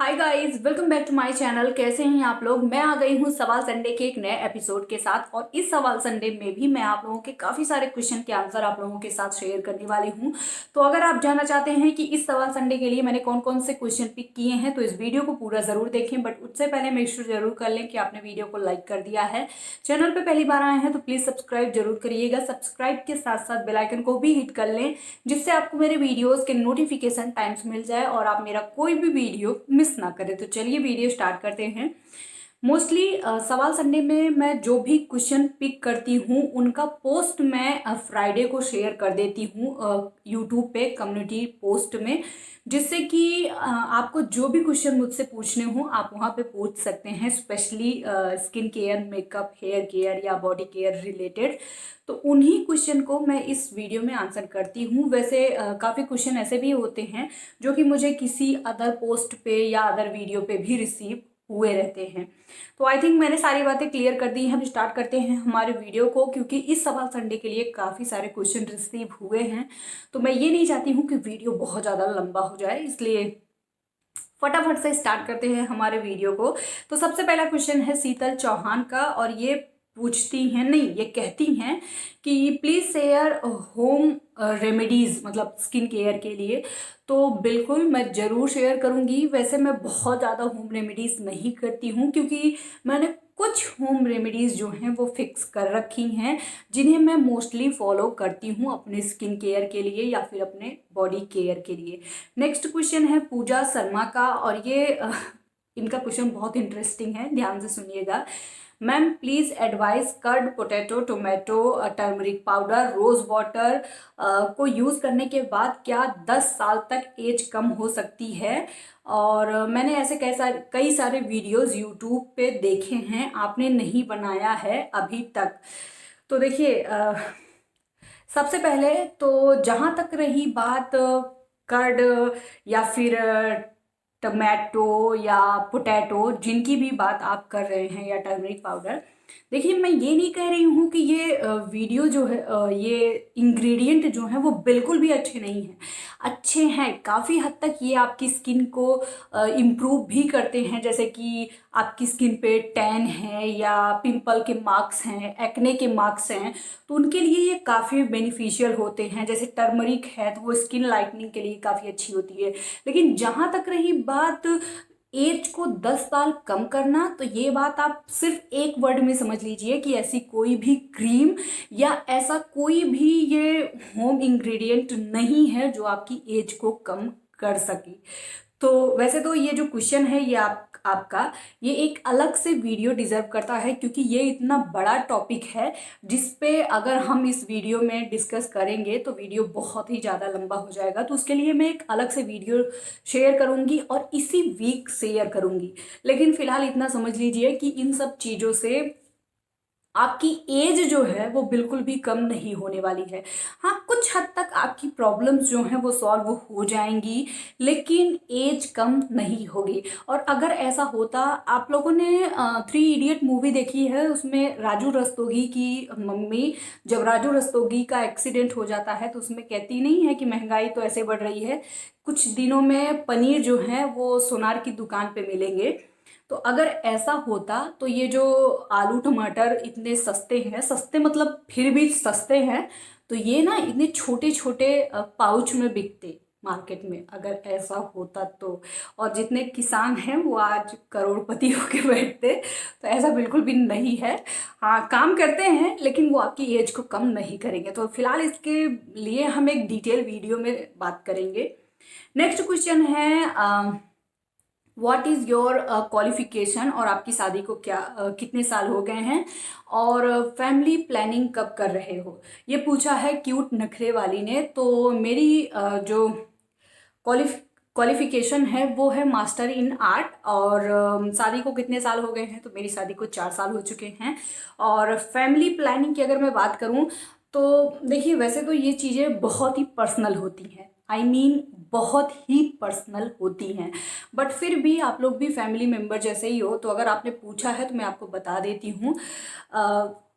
Hi guys, welcome back to my channel. कैसे हैं आप लोग। मैं आ गई हूँ सवाल संडे के एक नए एपिसोड के साथ और इस सवाल संडे में भी मैं आप लोगों के काफ़ी सारे क्वेश्चन के आंसर आप लोगों के साथ शेयर करने वाली हूँ। तो अगर आप जानना चाहते हैं कि इस सवाल संडे के लिए मैंने कौन कौन से क्वेश्चन पिक किए हैं तो इस वीडियो को पूरा ज़रूर देखें। बट उससे पहले मेक श्योर जरूर कर लें कि आपने वीडियो को लाइक कर दिया है। चैनल पर पहली बार आए हैं तो प्लीज़ सब्सक्राइब जरूर करिएगा। सब्सक्राइब के साथ साथ बेल आइकन को भी हिट कर लें जिससे आपको मेरे वीडियोस के नोटिफिकेशन टाइम्स मिल जाए और आप मेरा कोई भी वीडियो मिस ना करें। तो चलिए वीडियो स्टार्ट करते हैं। मोस्टली सवाल संडे में मैं जो भी क्वेश्चन पिक करती हूँ उनका पोस्ट मैं फ्राइडे को शेयर कर देती हूँ यूट्यूब पे कम्युनिटी पोस्ट में, जिससे कि आपको जो भी क्वेश्चन मुझसे पूछने हो आप वहाँ पे पूछ सकते हैं। Specially skin care, makeup, hair care या बॉडी केयर रिलेटेड, तो उन्हीं क्वेश्चन को मैं इस वीडियो में आंसर करती हूँ। वैसे काफ़ी क्वेश्चन ऐसे भी होते हैं जो कि मुझे किसी अदर पोस्ट पे या अदर वीडियो पे भी रिसीव हुए रहते हैं। तो आई थिंक मैंने सारी बातें क्लियर कर दी हैं। हम स्टार्ट करते हैं हमारे वीडियो को, क्योंकि इस सवाल संडे के लिए काफ़ी सारे क्वेश्चन रिसीव हुए हैं। तो मैं ये नहीं चाहती हूँ कि वीडियो बहुत ज़्यादा लंबा हो जाए, इसलिए फटाफट से स्टार्ट करते हैं हमारे वीडियो को। तो सबसे पहला क्वेश्चन है शीतल चौहान का और ये पूछती हैं, नहीं ये कहती हैं कि प्लीज़ शेयर होम रेमेडीज़, मतलब स्किन केयर के लिए। तो बिल्कुल मैं ज़रूर शेयर करूँगी। वैसे मैं बहुत ज़्यादा होम रेमेडीज़ नहीं करती हूँ, क्योंकि मैंने कुछ होम रेमेडीज़ जो हैं वो फिक्स कर रखी हैं जिन्हें मैं मोस्टली फॉलो करती हूँ अपने स्किन केयर के लिए या फिर अपने बॉडी केयर के लिए। नेक्स्ट क्वेश्चन है पूजा शर्मा का और ये इनका क्वेश्चन बहुत इंटरेस्टिंग है, ध्यान से सुनिएगा। Ma'am please advise curd, potato, tomato, turmeric powder, rose water को यूज़ करने के बाद क्या 10 साल तक एज कम हो सकती है। और मैंने ऐसे कई सारे वीडियोस यूट्यूब पे देखे हैं, आपने नहीं बनाया है अभी तक। तो देखिए सबसे पहले तो जहाँ तक रही बात कर्ड या फिर टमाटो या पोटैटो, जिनकी भी बात आप कर रहे हैं, या टर्मरिक पाउडर, देखिए मैं ये नहीं कह रही हूँ कि ये वीडियो जो है ये इंग्रेडिएंट जो है वो बिल्कुल भी अच्छे नहीं हैं। अच्छे हैं, काफ़ी हद तक ये आपकी स्किन को इम्प्रूव भी करते हैं। जैसे कि आपकी स्किन पे टैन है या पिंपल के मार्क्स हैं, एक्ने के मार्क्स हैं, तो उनके लिए ये काफ़ी बेनिफिशियल होते हैं। जैसे टर्मरिक है तो वो स्किन लाइटनिंग के लिए काफ़ी अच्छी होती है। लेकिन जहाँ तक रही बात एज को 10 साल कम करना, तो ये बात आप सिर्फ एक वर्ड में समझ लीजिए कि ऐसी कोई भी क्रीम या ऐसा कोई भी ये होम इंग्रेडिएंट नहीं है जो आपकी एज को कम कर सके। तो वैसे तो ये जो क्वेश्चन है ये आपका ये एक अलग से वीडियो डिजर्व करता है, क्योंकि ये इतना बड़ा टॉपिक है जिस पे अगर हम इस वीडियो में डिस्कस करेंगे तो वीडियो बहुत ही ज़्यादा लंबा हो जाएगा। तो उसके लिए मैं एक अलग से वीडियो शेयर करूँगी और इसी वीक शेयर करूँगी। लेकिन फिलहाल इतना समझ लीजिए कि इन सब चीज़ों से आपकी एज जो है वो बिल्कुल भी कम नहीं होने वाली है। हाँ, कुछ हद तक आपकी प्रॉब्लम्स जो हैं वो सॉल्व हो जाएंगी, लेकिन एज कम नहीं होगी। और अगर ऐसा होता, आप लोगों ने 3 इडियट मूवी देखी है, उसमें राजू रस्तोगी की मम्मी, जब राजू रस्तोगी का एक्सीडेंट हो जाता है तो उसमें कहती नहीं है कि महंगाई तो ऐसे बढ़ रही है, कुछ दिनों में पनीर जो है वो सोनार की दुकान पे मिलेंगे। तो अगर ऐसा होता तो ये जो आलू टमाटर इतने सस्ते हैं, सस्ते मतलब फिर भी सस्ते हैं, तो ये ना इतने छोटे छोटे पाउच में बिकते मार्केट में, अगर ऐसा होता तो। और जितने किसान हैं वो आज करोड़पति होके बैठते। तो ऐसा बिल्कुल भी नहीं है। हाँ, काम करते हैं लेकिन वो आपकी एज को कम नहीं करेंगे। तो फिलहाल इसके लिए हम एक डिटेल वीडियो में बात करेंगे। नेक्स्ट क्वेश्चन है व्हाट इज़ योर क्वालिफिकेशन, और आपकी शादी को क्या कितने साल हो गए हैं, और फैमिली प्लानिंग कब कर रहे हो। ये पूछा है क्यूट नखरे वाली ने। तो मेरी जो क्वालिफिकेशन है वो है मास्टर इन आर्ट, और शादी को कितने साल हो गए हैं, तो मेरी शादी को 4 साल हो चुके हैं। और फैमिली प्लानिंग की अगर मैं बात करूं तो देखिए वैसे तो ये चीज़ें बहुत ही पर्सनल होती हैं, आई मीन बहुत ही पर्सनल होती हैं, बट फिर भी आप लोग भी फैमिली मेम्बर जैसे ही हो। तो अगर आपने पूछा है तो मैं आपको बता देती हूँ।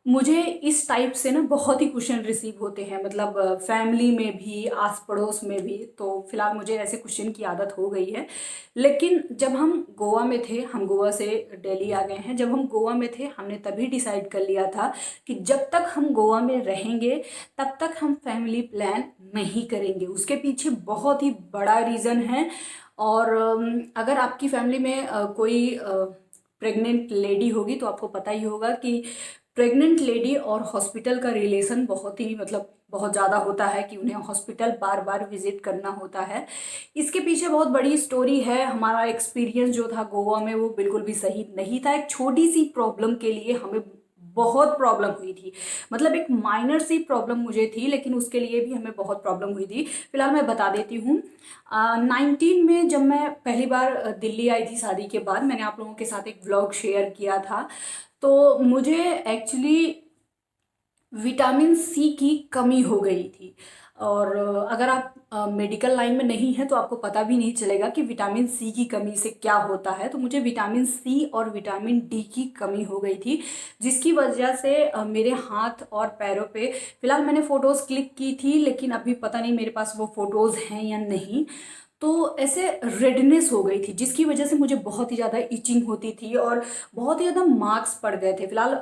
मुझे इस टाइप से ना बहुत ही क्वेश्चन रिसीव होते हैं, मतलब फैमिली में भी, आस पड़ोस में भी। तो फिलहाल मुझे ऐसे क्वेश्चन की आदत हो गई है। लेकिन जब हम गोवा में थे, हम गोवा से दिल्ली आ गए हैं, जब हम गोवा में थे हमने तभी डिसाइड कर लिया था कि जब तक हम गोवा में रहेंगे तब तक हम फैमिली प्लान नहीं करेंगे। उसके पीछे बहुत ही बड़ा रीज़न है। और अगर आपकी फैमिली में कोई प्रेग्नेंट लेडी होगी तो आपको पता ही होगा कि प्रेग्नेंट लेडी और हॉस्पिटल का रिलेशन बहुत ही, मतलब बहुत ज़्यादा होता है कि उन्हें हॉस्पिटल बार बार विजिट करना होता है। इसके पीछे बहुत बड़ी स्टोरी है। हमारा एक्सपीरियंस जो था गोवा में वो बिल्कुल भी सही नहीं था। एक छोटी सी प्रॉब्लम के लिए हमें बहुत प्रॉब्लम हुई थी, मतलब एक माइनर सी प्रॉब्लम मुझे थी, लेकिन उसके लिए भी हमें बहुत प्रॉब्लम हुई थी। फिलहाल मैं बता देती हूँ। 19 में जब मैं पहली बार दिल्ली आई थी शादी के बाद, मैंने आप लोगों के साथ एक व्लॉग शेयर किया था। तो मुझे एक्चुअली विटामिन सी की कमी हो गई थी। और अगर आप मेडिकल लाइन में नहीं हैं तो आपको पता भी नहीं चलेगा कि विटामिन सी की कमी से क्या होता है। तो मुझे विटामिन सी और विटामिन डी की कमी हो गई थी, जिसकी वजह से मेरे हाथ और पैरों पे, फिलहाल मैंने फ़ोटोज़ क्लिक की थी लेकिन अभी पता नहीं मेरे पास वो फ़ोटोज़ हैं या नहीं। तो ऐसे रेडनेस हो गई थी, जिसकी वजह से मुझे बहुत ही ज़्यादा इचिंग होती थी और बहुत ही ज़्यादा मार्क्स पड़ गए थे। फिलहाल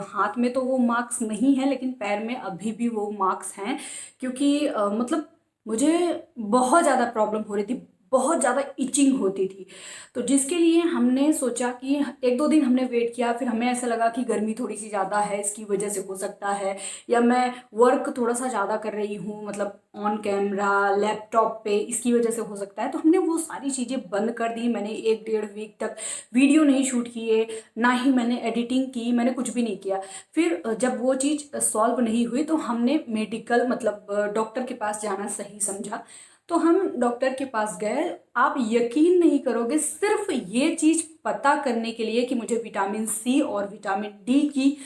हाथ में तो वो मार्क्स नहीं है, लेकिन पैर में अभी भी वो मार्क्स हैं, क्योंकि मतलब मुझे बहुत ज़्यादा प्रॉब्लम हो रही थी, बहुत ज़्यादा इचिंग होती थी। तो जिसके लिए हमने सोचा कि एक दो दिन हमने वेट किया, फिर हमें ऐसा लगा कि गर्मी थोड़ी सी ज़्यादा है, इसकी वजह से हो सकता है, या मैं वर्क थोड़ा सा ज़्यादा कर रही हूँ, मतलब ऑन कैमरा लैपटॉप पे, इसकी वजह से हो सकता है। तो हमने वो सारी चीज़ें बंद कर दी। मैंने 1 डेढ़ वीक तक वीडियो नहीं शूट किए, ना ही मैंने एडिटिंग की, मैंने कुछ भी नहीं किया। फिर जब वो चीज़ सॉल्व नहीं हुई तो हमने मेडिकल, मतलब डॉक्टर के पास जाना सही समझा। तो हम डॉक्टर के पास गए। आप यकीन नहीं करोगे, सिर्फ ये चीज़ पता करने के लिए कि मुझे विटामिन सी और विटामिन डी की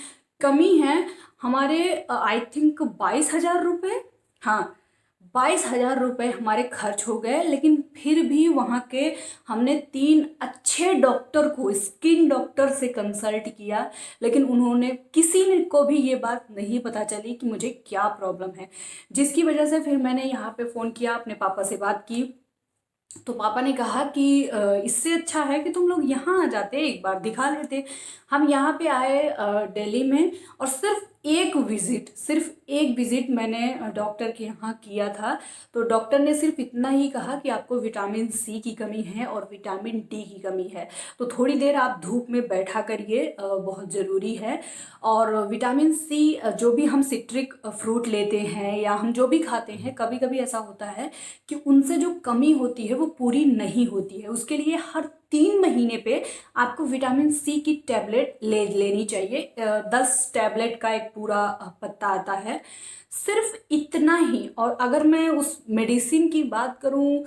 कमी है, हमारे आई थिंक 22,000 रुपये, हाँ 22,000 रुपये हमारे खर्च हो गए। लेकिन फिर भी वहाँ के हमने 3 अच्छे डॉक्टर को, स्किन डॉक्टर से कंसल्ट किया, लेकिन उन्होंने, किसी ने को भी ये बात नहीं पता चली कि मुझे क्या प्रॉब्लम है। जिसकी वजह से फिर मैंने यहाँ पे फ़ोन किया, अपने पापा से बात की। तो पापा ने कहा कि इससे अच्छा है कि तुम लोग यहाँ आ जाते, एक बार दिखा लेते। हम यहाँ पे आए दिल्ली में, और सिर्फ एक विज़िट मैंने डॉक्टर के यहाँ किया था। तो डॉक्टर ने सिर्फ इतना ही कहा कि आपको विटामिन सी की कमी है और विटामिन डी की कमी है, तो थोड़ी देर आप धूप में बैठा करिए, बहुत ज़रूरी है। और विटामिन सी, जो भी हम सिट्रिक फ्रूट लेते हैं या हम जो भी खाते हैं, कभी कभी ऐसा होता है कि उनसे जो कमी होती है वो पूरी नहीं होती है। उसके लिए हर 3 महीने पे आपको विटामिन सी की टैबलेट लेनी चाहिए। 10 टैबलेट का एक पूरा पत्ता आता है, सिर्फ इतना ही। और अगर मैं उस मेडिसिन की बात करूं,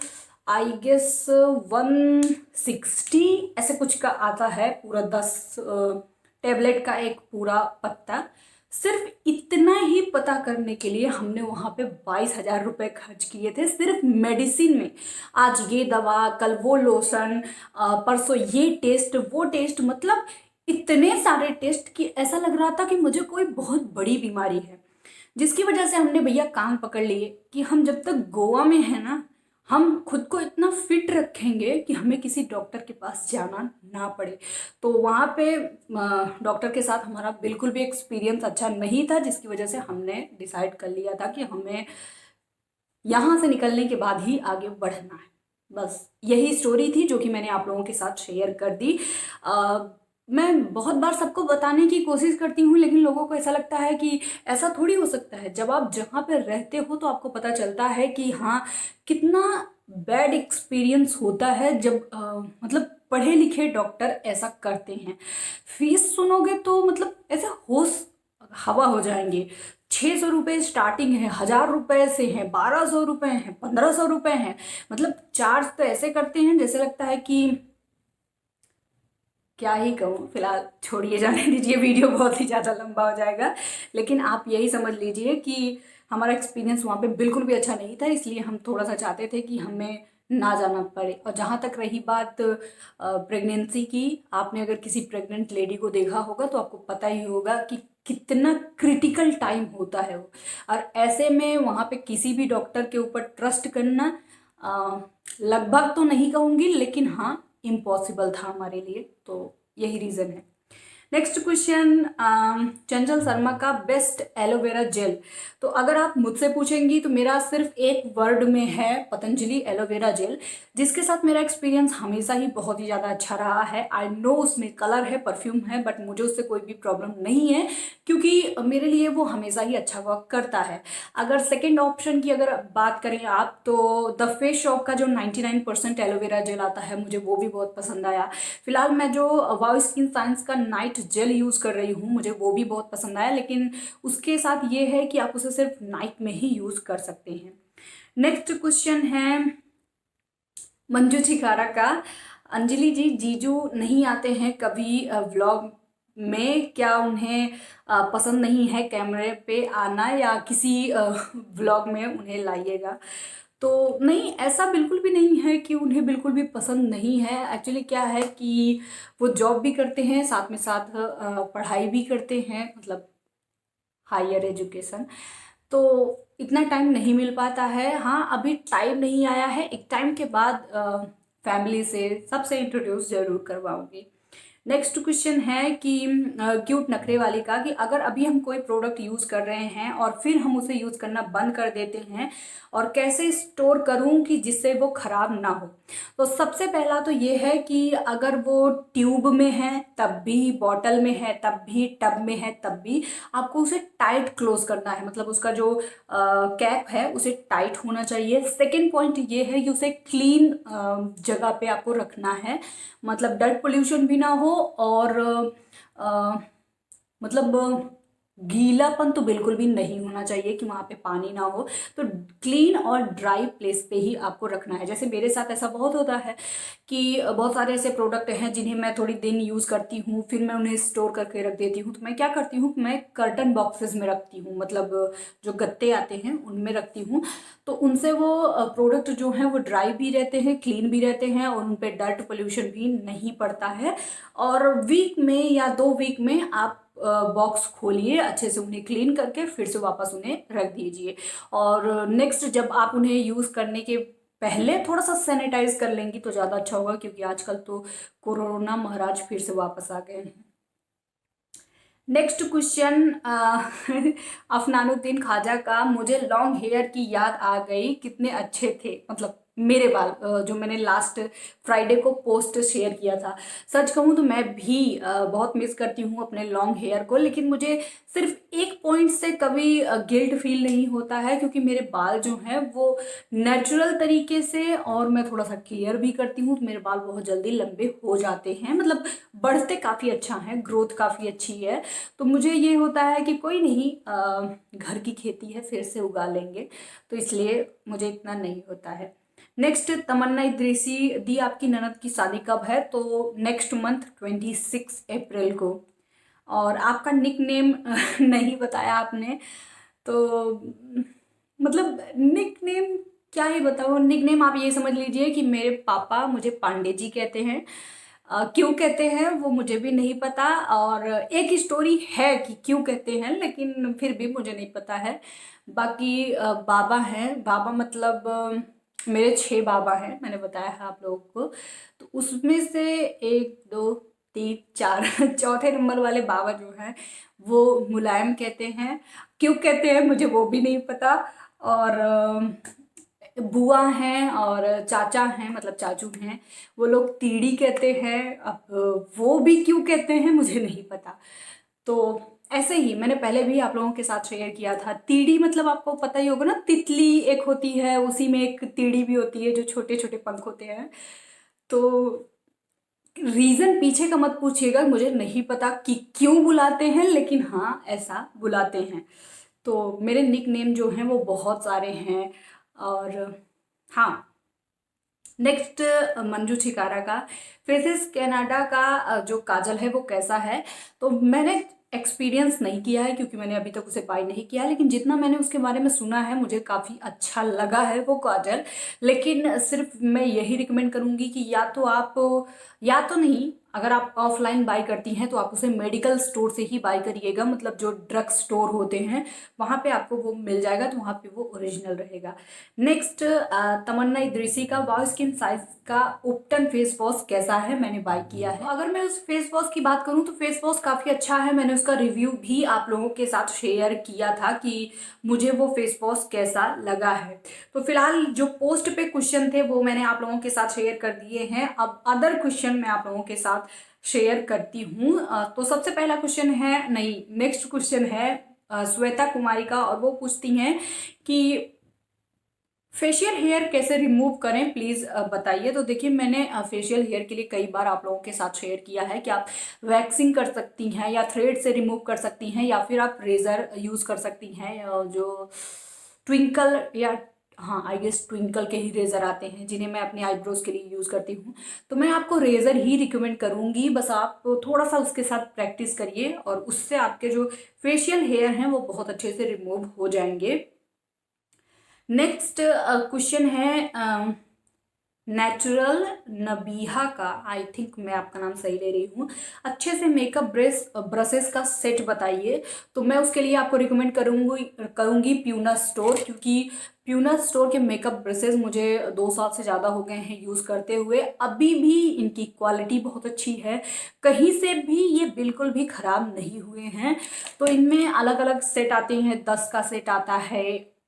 आई गेस 160 ऐसे कुछ का आता है, पूरा 10 टैबलेट का एक पूरा पत्ता। सिर्फ इतना ही पता करने के लिए हमने वहाँ पे 22,000 रुपये खर्च किए थे, सिर्फ मेडिसिन में। आज ये दवा, कल वो लोशन, परसों ये टेस्ट, वो टेस्ट, मतलब इतने सारे टेस्ट कि ऐसा लग रहा था कि मुझे कोई बहुत बड़ी बीमारी है। जिसकी वजह से हमने भैया कान पकड़ लिए कि हम जब तक गोवा में हैं ना, हम खुद को इतना फिट रखेंगे कि हमें किसी डॉक्टर के पास जाना ना पड़े। तो वहाँ पे डॉक्टर के साथ हमारा बिल्कुल भी एक्सपीरियंस अच्छा नहीं था, जिसकी वजह से हमने डिसाइड कर लिया था कि हमें यहाँ से निकलने के बाद ही आगे बढ़ना है। बस यही स्टोरी थी जो कि मैंने आप लोगों के साथ शेयर कर दी। मैं बहुत बार सबको बताने की कोशिश करती हूँ, लेकिन लोगों को ऐसा लगता है कि ऐसा थोड़ी हो सकता है। जब आप जहाँ पर रहते हो तो आपको पता चलता है कि हाँ, कितना बैड एक्सपीरियंस होता है जब मतलब पढ़े लिखे डॉक्टर ऐसा करते हैं। फीस सुनोगे तो मतलब ऐसे होश हवा हो जाएंगे। 600 रुपये स्टार्टिंग है, 1,000 रुपये से हैं, 1,200 रुपये हैं, 1,500 रुपये हैं। मतलब चार्ज तो ऐसे करते हैं जैसे लगता है कि क्या ही कहूँ। फिलहाल छोड़िए, जाने दीजिए, वीडियो बहुत ही ज़्यादा लंबा हो जाएगा। लेकिन आप यही समझ लीजिए कि हमारा एक्सपीरियंस वहाँ पे बिल्कुल भी अच्छा नहीं था, इसलिए हम थोड़ा सा चाहते थे कि हमें ना जाना पड़े। और जहाँ तक रही बात प्रेगनेंसी की, आपने अगर किसी प्रेग्नेंट लेडी को देखा होगा तो आपको पता ही होगा कि कितना क्रिटिकल टाइम होता है वो। और ऐसे में वहाँ पे किसी भी डॉक्टर के ऊपर ट्रस्ट करना लगभग तो नहीं कहूँगी, लेकिन हाँ इम्पॉसिबल था हमारे लिए। तो यही रीज़न है। नेक्स्ट क्वेश्चन, चंचल शर्मा का बेस्ट एलोवेरा जेल। तो अगर आप मुझसे पूछेंगी तो मेरा सिर्फ एक वर्ड में है, पतंजलि एलोवेरा जेल, जिसके साथ मेरा एक्सपीरियंस हमेशा ही बहुत ही ज़्यादा अच्छा रहा है। आई नो उसमें कलर है, परफ्यूम है, बट मुझे उससे कोई भी प्रॉब्लम नहीं है, क्योंकि मेरे लिए वो हमेशा ही अच्छा वर्क करता है। अगर सेकेंड ऑप्शन की अगर बात करें आप, तो द फेस शॉप का जो 99% एलोवेरा जेल आता है, मुझे वो भी बहुत पसंद आया। फिलहाल मैं जो वाव स्किन साइंस का नाइट जेल यूज़ कर रही हूँ, मुझे वो भी बहुत पसंद आया, लेकिन उसके साथ ये है कि आप उसे सिर्फ नाइट में ही यूज़ कर सकते हैं। नेक्स्ट क्वेश्चन है मंजू छिकारा का, अंजलि जी जीजू नहीं आते हैं कभी व्लॉग में, क्या उन्हें पसंद नहीं है कैमरे पे आना, या किसी व्लॉग में उन्हें लाइएगा। तो नहीं, ऐसा बिल्कुल भी नहीं है कि उन्हें बिल्कुल भी पसंद नहीं है। एक्चुअली क्या है कि वो जॉब भी करते हैं, साथ में साथ पढ़ाई भी करते हैं, मतलब हायर एजुकेशन। तो इतना टाइम नहीं मिल पाता है। हाँ, अभी टाइम नहीं आया है, एक टाइम के बाद फैमिली से सबसे इंट्रोड्यूस जरूर करवाऊंगी। नेक्स्ट क्वेश्चन है कि क्यूट नखरे वाली का, कि अगर अभी हम कोई प्रोडक्ट यूज़ कर रहे हैं और फिर हम उसे यूज़ करना बंद कर देते हैं, और कैसे स्टोर करूं कि जिससे वो ख़राब ना हो। तो सबसे पहला तो ये है कि अगर वो ट्यूब में है तब भी, बॉटल में है तब भी, टब में है तब भी, आपको उसे टाइट क्लोज करना है। मतलब उसका जो कैप है उसे टाइट होना चाहिए। सेकेंड पॉइंट ये है कि उसे क्लीन जगह पे आपको रखना है, मतलब डर्ट पोल्यूशन भी ना हो, और मतलब गीलापन तो बिल्कुल भी नहीं होना चाहिए कि वहाँ पे पानी ना हो। तो क्लीन और ड्राई प्लेस पे ही आपको रखना है। जैसे मेरे साथ ऐसा बहुत होता है कि बहुत सारे ऐसे प्रोडक्ट हैं जिन्हें मैं थोड़ी दिन यूज़ करती हूँ, फिर मैं उन्हें स्टोर करके रख देती हूँ। तो मैं क्या करती हूँ, मैं कर्टन बॉक्सेस में रखती हूँ, मतलब जो गत्ते आते हैं उनमें रखती हूँ। तो उनसे वो प्रोडक्ट जो हैं वो ड्राई भी रहते हैं, क्लीन भी रहते हैं, और उन पर डर्ट पोल्यूशन भी नहीं पड़ता है। और वीक में या 2 वीक में आप बॉक्स खोलिए, अच्छे से उन्हें क्लीन करके फिर से वापस उन्हें रख दीजिए। और नेक्स्ट जब आप उन्हें यूज़ करने के पहले थोड़ा सा सैनिटाइज कर लेंगी तो ज़्यादा अच्छा होगा, क्योंकि आजकल तो कोरोना महाराज फिर से वापस आ गए हैं। नेक्स्ट क्वेश्चन अफनानुद्दीन खाजा का, मुझे लॉन्ग हेयर की याद आ गई, कितने अच्छे थे, मतलब मेरे बाल जो मैंने लास्ट फ्राइडे को पोस्ट शेयर किया था। सच कहूँ तो मैं भी बहुत मिस करती हूँ अपने लॉन्ग हेयर को, लेकिन मुझे सिर्फ एक पॉइंट से कभी गिल्ट फील नहीं होता है, क्योंकि मेरे बाल जो हैं वो नेचुरल तरीके से, और मैं थोड़ा सा केयर भी करती हूँ, तो मेरे बाल बहुत जल्दी लंबे हो जाते हैं, मतलब बढ़ते काफ़ी अच्छा है, ग्रोथ काफ़ी अच्छी है। तो मुझे ये होता है कि कोई नहीं, घर की खेती है, फिर से उगा लेंगे, तो इसलिए मुझे इतना नहीं होता है। नेक्स्ट, तमन्ना इद्रीसी दी, आपकी ननद की शादी कब है? तो नेक्स्ट मंथ 26 अप्रैल को। और आपका निक नेम नहीं बताया आपने, तो मतलब निक नेम क्या ही बताऊँ। निक नेम आप ये समझ लीजिए कि मेरे पापा मुझे पांडे जी कहते हैं। क्यों कहते हैं वो मुझे भी नहीं पता, और एक स्टोरी है कि क्यों कहते हैं, लेकिन फिर भी मुझे नहीं पता है। बाकी बाबा हैं, बाबा मतलब मेरे 6 बाबा हैं, मैंने बताया है आप लोगों को। तो उसमें से 1 2 3 4 चौथे नंबर वाले बाबा जो हैं वो मुलायम कहते हैं। क्यों कहते हैं मुझे वो भी नहीं पता। और बुआ हैं और चाचा हैं, मतलब चाचू हैं, वो लोग तीड़ी कहते हैं। अब वो भी क्यों कहते हैं मुझे नहीं पता। तो ऐसे ही मैंने पहले भी आप लोगों के साथ शेयर किया था, तीड़ी मतलब आपको पता ही होगा ना, तितली एक होती है, उसी में एक तीड़ी भी होती है जो छोटे छोटे पंख होते हैं। तो रीजन पीछे का मत पूछिएगा, मुझे नहीं पता कि क्यों बुलाते हैं, लेकिन हाँ ऐसा बुलाते हैं। तो मेरे निक नेम जो हैं वो बहुत सारे हैं। और हाँ, नेक्स्ट, मंजू छिकारा का, फेसेस कनाडा का जो काजल है वो कैसा है? तो मैंने एक्सपीरियंस नहीं किया है, क्योंकि मैंने अभी तक उसे बाय नहीं किया, लेकिन जितना मैंने उसके बारे में सुना है मुझे काफ़ी अच्छा लगा है वो काजल। लेकिन सिर्फ मैं यही रिकमेंड करूँगी कि या तो आप, या तो नहीं, अगर आप ऑफलाइन बाई करती हैं तो आप उसे मेडिकल स्टोर से ही बाई करिएगा, मतलब जो ड्रग स्टोर होते हैं वहाँ पे आपको वो मिल जाएगा, तो वहाँ पे वो ओरिजिनल रहेगा। नेक्स्ट, तमन्ना इदरीसी का वाव स्किन साइज का उपटन फेस वॉश कैसा है, मैंने बाई किया है। अगर मैं उस फेस वॉश की बात करूँ तो फेस वॉश काफ़ी अच्छा है। मैंने उसका रिव्यू भी आप लोगों के साथ शेयर किया था कि मुझे वो फेस वॉश कैसा लगा है। तो फिलहाल जो पोस्ट पे क्वेश्चन थे वो मैंने आप लोगों के साथ शेयर कर दिए हैं। अब अदर क्वेश्चन मैं आप लोगों के साथ शेयर करती हूँ। तो सबसे पहला क्वेश्चन है, नहीं, नेक्स्ट क्वेश्चन है श्वेता कुमारी का, और वो पूछती हैं कि फेशियल हेयर कैसे रिमूव करें, प्लीज़ बताइए। तो देखिए, मैंने फेशियल हेयर के लिए कई बार आप लोगों के साथ शेयर किया है कि आप वैक्सिंग कर सकती हैं या थ्रेड से रिमूव कर सकती हैं, या फिर आप रेज़र यूज़ कर सकती हैं, जो ट्विंकल या, हाँ आई गेस ट्विंकल के ही रेज़र आते हैं जिन्हें मैं अपने आईब्रोज के लिए यूज़ करती हूँ। तो मैं आपको रेज़र ही रिकमेंड करूँगी, बस आप थोड़ा सा उसके साथ प्रैक्टिस करिए और उससे आपके जो फेशियल हेयर हैं वो बहुत अच्छे से रिमूव हो जाएंगे। नेक्स्ट क्वेश्चन है नेचुरल नबीहा का, आई थिंक मैं आपका नाम सही ले रही हूँ, अच्छे से मेकअप ब्रशेस का सेट बताइए। तो मैं उसके लिए आपको रिकमेंड करूँगी प्यूना स्टोर, क्योंकि प्यूना स्टोर के मेकअप ब्रशेस मुझे 2 साल से ज़्यादा हो गए हैं यूज़ करते हुए, अभी भी इनकी क्वालिटी बहुत अच्छी है, कहीं से भी ये बिल्कुल भी ख़राब नहीं हुए हैं। तो इनमें अलग अलग सेट आते हैं, 10 का सेट आता है,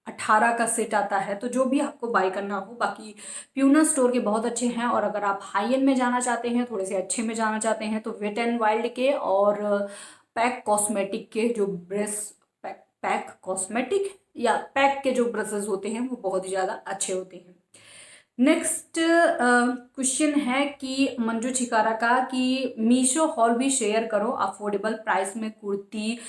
18 का सेट आता है, तो जो भी आपको बाय करना हो। बाकी प्यूना स्टोर के बहुत अच्छे हैं। और अगर आप हाई एंड में जाना चाहते हैं, थोड़े से अच्छे में जाना चाहते हैं, तो वेट एंड वाइल्ड के और पैक कॉस्मेटिक के जो ब्रश, पैक कॉस्मेटिक या पैक के जो ब्रशेस होते हैं वो बहुत ही ज़्यादा अच्छे होते हैं। नेक्स्ट क्वेश्चन है कि मंजू छिकारा का, कि मीशो हॉल भी शेयर करो अफोर्डेबल प्राइस में कुर्ती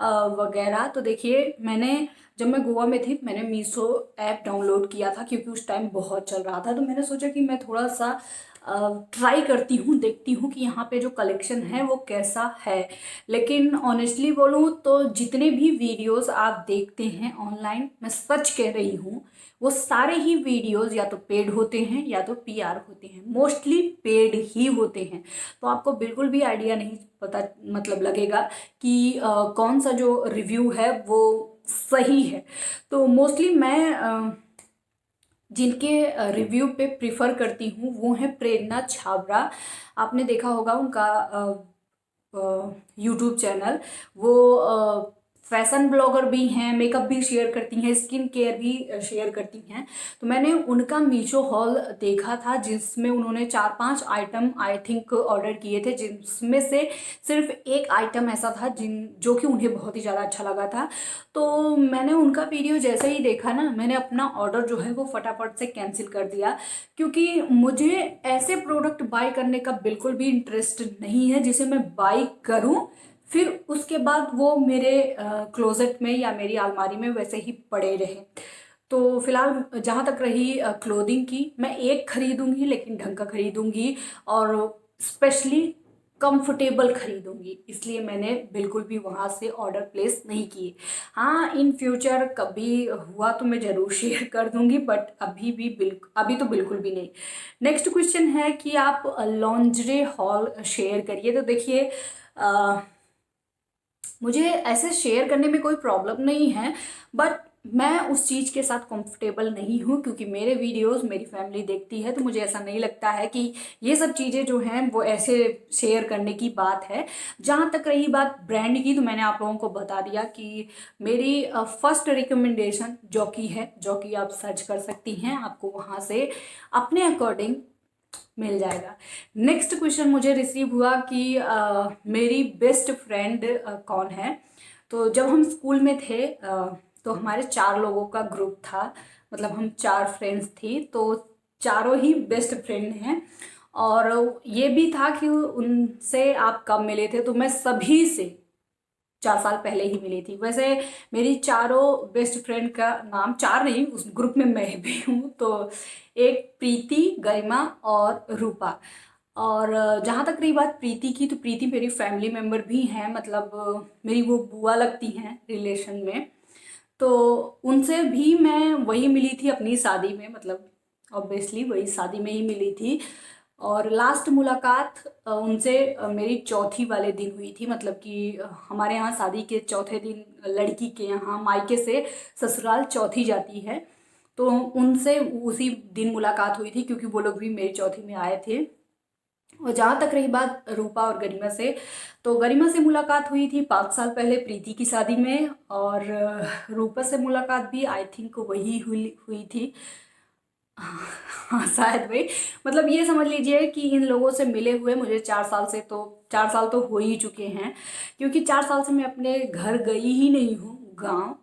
वगैरह। तो देखिए, मैंने जब मैं गोवा में थी मैंने मीशो ऐप डाउनलोड किया था, क्योंकि उस टाइम बहुत चल रहा था। तो मैंने सोचा कि मैं थोड़ा सा ट्राई करती हूँ, देखती हूँ कि यहाँ पे जो कलेक्शन है वो कैसा है। लेकिन ऑनेस्टली बोलूँ तो जितने भी वीडियोस आप देखते हैं ऑनलाइन, मैं सच कह रही हूँ, वो सारे ही वीडियोस या तो पेड होते हैं या तो पीआर होते हैं, मोस्टली पेड ही होते हैं। तो आपको बिल्कुल भी आइडिया नहीं पता मतलब लगेगा कि कौन सा जो रिव्यू है वो सही है। तो मोस्टली मैं जिनके रिव्यू पे प्रिफर करती हूँ वो है प्रेरणा छाबरा। आपने देखा होगा उनका यूट्यूब चैनल, वो फैशन ब्लॉगर भी हैं, मेकअप भी शेयर करती हैं, स्किन केयर भी शेयर करती हैं। तो मैंने उनका मीशो हॉल देखा था जिसमें उन्होंने 4-5 आइटम आई थिंक ऑर्डर किए थे, जिसमें से सिर्फ एक आइटम ऐसा था जो कि उन्हें बहुत ही ज़्यादा अच्छा लगा था। तो मैंने उनका वीडियो जैसे ही देखा ना, मैंने अपना ऑर्डर जो है वो फटाफट से कैंसिल कर दिया, क्योंकि मुझे ऐसे प्रोडक्ट बाय करने का बिल्कुल भी इंटरेस्ट नहीं है जिसे मैं बाय करूं फिर उसके बाद वो मेरे क्लोजेट में या मेरी अलमारी में वैसे ही पड़े रहे। तो फिलहाल जहाँ तक रही क्लोथिंग की, मैं एक खरीदूंगी लेकिन ढंग का खरीदूंगी और स्पेशली कंफर्टेबल खरीदूंगी, इसलिए मैंने बिल्कुल भी वहाँ से ऑर्डर प्लेस नहीं किए। हाँ, इन फ्यूचर कभी हुआ तो मैं ज़रूर शेयर कर दूंगी, बट अभी तो बिल्कुल भी नहीं। नेक्स्ट क्वेश्चन है कि आप लॉन्जरे हॉल शेयर करिए। तो देखिए, मुझे ऐसे शेयर करने में कोई प्रॉब्लम नहीं है, बट मैं उस चीज़ के साथ कंफर्टेबल नहीं हूँ, क्योंकि मेरे वीडियोस मेरी फैमिली देखती है, तो मुझे ऐसा नहीं लगता है कि ये सब चीज़ें जो हैं वो ऐसे शेयर करने की बात है। जहाँ तक रही बात ब्रांड की, तो मैंने आप लोगों को बता दिया कि मेरी फर्स्ट रिकमेंडेशन जॉकी है। जॉकी आप सर्च कर सकती हैं, आपको वहाँ से अपने अकॉर्डिंग मिल जाएगा। नेक्स्ट क्वेश्चन मुझे रिसीव हुआ कि मेरी बेस्ट फ्रेंड कौन है। तो जब हम स्कूल में थे तो हमारे 4 लोगों का ग्रुप था, मतलब हम 4 फ्रेंड्स थी, तो चारों ही बेस्ट फ्रेंड हैं। और ये भी था कि उनसे आप कब मिले थे, तो मैं सभी से 4 साल पहले ही मिली थी। वैसे मेरी चारों बेस्ट फ्रेंड का नाम, 4 नहीं, उस ग्रुप में मैं भी हूँ। तो एक प्रीति, गरिमा और रूपा। और जहाँ तक रही बात प्रीति की, तो प्रीति मेरी फैमिली मेम्बर भी हैं, मतलब मेरी वो बुआ लगती हैं रिलेशन में। तो उनसे भी मैं वही मिली थी अपनी शादी में, मतलब ऑब्वियसली वही शादी में ही मिली थी। और लास्ट मुलाकात उनसे मेरी चौथी वाले दिन हुई थी। मतलब कि हमारे यहाँ शादी के चौथे दिन लड़की के यहाँ मायके से ससुराल चौथी जाती है, तो उनसे उसी दिन मुलाकात हुई थी क्योंकि वो लोग भी मेरी चौथी में आए थे। और जहाँ तक रही बात रूपा और गरिमा से, तो गरिमा से मुलाकात हुई थी 5 साल पहले प्रीति की शादी में, और रूपा से मुलाकात भी आई थिंक वही हुई हुई थी। हाँ शायद वही। मतलब ये समझ लीजिए कि इन लोगों से मिले हुए मुझे 4 साल से, तो 4 साल तो हो ही चुके हैं, क्योंकि 4 साल से मैं अपने घर गई ही नहीं हूँ गाँव।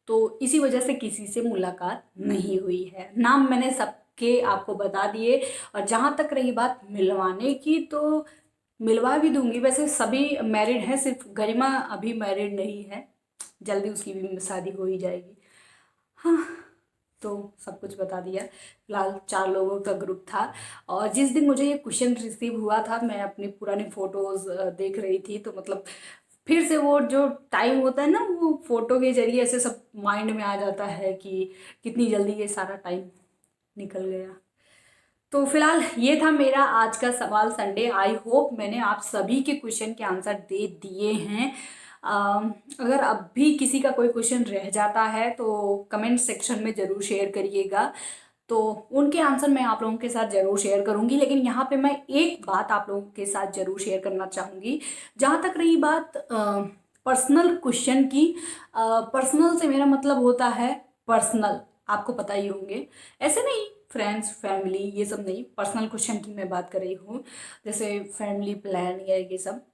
तो इसी वजह से किसी से मुलाकात नहीं हुई है। नाम मैंने सबके आपको बता दिए। और जहाँ तक रही बात मिलवाने की, तो मिलवा भी दूंगी। वैसे सभी मैरिड हैं, सिर्फ गरिमा अभी मैरिड नहीं है, जल्दी उसकी भी शादी हो ही जाएगी। हाँ, तो सब कुछ बता दिया। फिलहाल 4 लोगों का ग्रुप था, और जिस दिन मुझे ये क्वेश्चन रिसीव हुआ था मैं अपनी पुरानी फ़ोटोज़ देख रही थी, तो मतलब फिर से वो जो टाइम होता है ना, वो फ़ोटो के जरिए ऐसे सब माइंड में आ जाता है कि कितनी जल्दी ये सारा टाइम निकल गया। तो फिलहाल ये था मेरा आज का सवाल संडे। आई होप मैंने आप सभी के क्वेश्चन के आंसर दे दिए हैं। अगर अब भी किसी का कोई क्वेश्चन रह जाता है तो कमेंट सेक्शन में ज़रूर शेयर करिएगा, तो उनके आंसर मैं आप लोगों के साथ ज़रूर शेयर करूंगी। लेकिन यहाँ पे मैं एक बात आप लोगों के साथ ज़रूर शेयर करना चाहूँगी। जहाँ तक रही बात पर्सनल क्वेश्चन की, पर्सनल से मेरा मतलब होता है पर्सनल, आपको पता ही होंगे, ऐसे नहीं फ्रेंड्स फैमिली ये सब नहीं, पर्सनल क्वेश्चन की मैं बात कर रही हूँ, जैसे फैमिली प्लान या ये सब।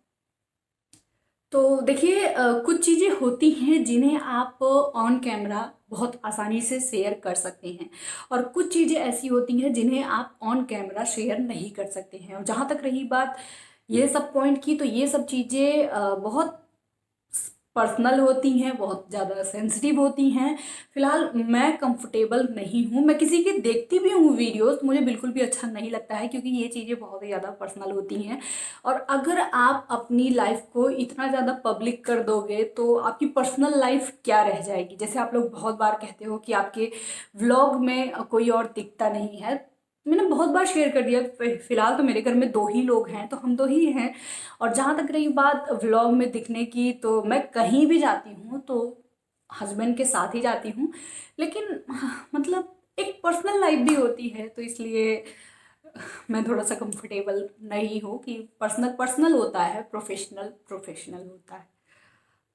तो देखिए कुछ चीज़ें होती हैं जिन्हें आप ऑन कैमरा बहुत आसानी से शेयर कर सकते हैं, और कुछ चीज़ें ऐसी होती हैं जिन्हें आप ऑन कैमरा शेयर नहीं कर सकते हैं। और जहाँ तक रही बात ये सब पॉइंट की, तो ये सब चीज़ें बहुत पर्सनल होती हैं, बहुत ज़्यादा सेंसिटिव होती हैं। फिलहाल मैं कंफर्टेबल नहीं हूँ, मैं किसी की देखती भी हूँ वीडियोस, मुझे बिल्कुल भी अच्छा नहीं लगता है, क्योंकि ये चीज़ें बहुत ही ज़्यादा पर्सनल होती हैं। और अगर आप अपनी लाइफ को इतना ज़्यादा पब्लिक कर दोगे तो आपकी पर्सनल लाइफ क्या रह जाएगी। जैसे आप लोग बहुत बार कहते हो कि आपके व्लॉग में कोई और दिखता नहीं है, मैंने बहुत बार शेयर कर दिया। फिलहाल तो मेरे घर में 2 ही लोग हैं, तो हम 2 ही हैं। और जहाँ तक रही बात व्लॉग में दिखने की, तो मैं कहीं भी जाती हूँ तो हस्बैंड के साथ ही जाती हूँ, लेकिन मतलब एक पर्सनल लाइफ भी होती है, तो इसलिए मैं थोड़ा सा कंफर्टेबल नहीं हूँ कि पर्सनल पर्सनल होता है, प्रोफेशनल प्रोफेशनल होता है।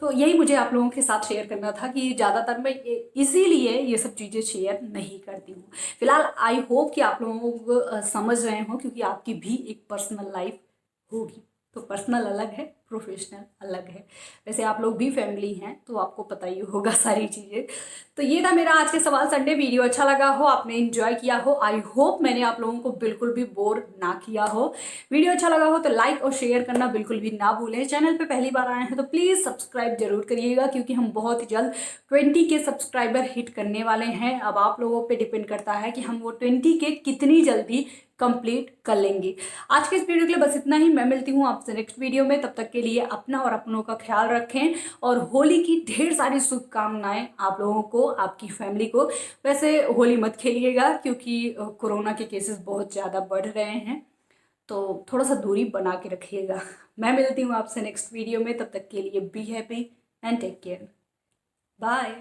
तो यही मुझे आप लोगों के साथ शेयर करना था कि ज़्यादातर मैं इसीलिए ये सब चीज़ें शेयर नहीं करती हूँ। फिलहाल आई होप कि आप लोगों को समझ रहे हो, क्योंकि आपकी भी एक पर्सनल लाइफ होगी। तो पर्सनल अलग है, प्रोफेशनल अलग है। वैसे आप लोग भी फैमिली हैं तो आपको पता ही होगा सारी चीज़ें। तो ये था मेरा आज के सवाल संडे। वीडियो अच्छा लगा हो, आपने इन्जॉय किया हो, आई होप मैंने आप लोगों को बिल्कुल भी बोर ना किया हो। वीडियो अच्छा लगा हो तो लाइक और शेयर करना बिल्कुल भी ना भूलें। चैनल पे पहली बार आए हैं तो प्लीज़ सब्सक्राइब जरूर करिएगा, क्योंकि हम बहुत ही जल्द 20 के सब्सक्राइबर हिट करने वाले हैं। अब आप लोगों पे डिपेंड करता है कि हम वो 20 के कितनी जल्दी कंप्लीट कर लेंगे। आज के इस वीडियो के लिए बस इतना ही। मैं मिलती हूँ आपसे नेक्स्ट वीडियो में, तब तक के लिए अपना और अपनों का ख्याल रखें, और होली की ढेर सारी शुभकामनाएं आप लोगों को, आपकी फैमिली को। वैसे होली मत खेलिएगा, क्योंकि कोरोना के केसेस बहुत ज़्यादा बढ़ रहे हैं, तो थोड़ा सा दूरी बना के रखिएगा। मैं मिलती हूँ आपसे नेक्स्ट वीडियो में, तब तक के लिए be happy and take care. Bye.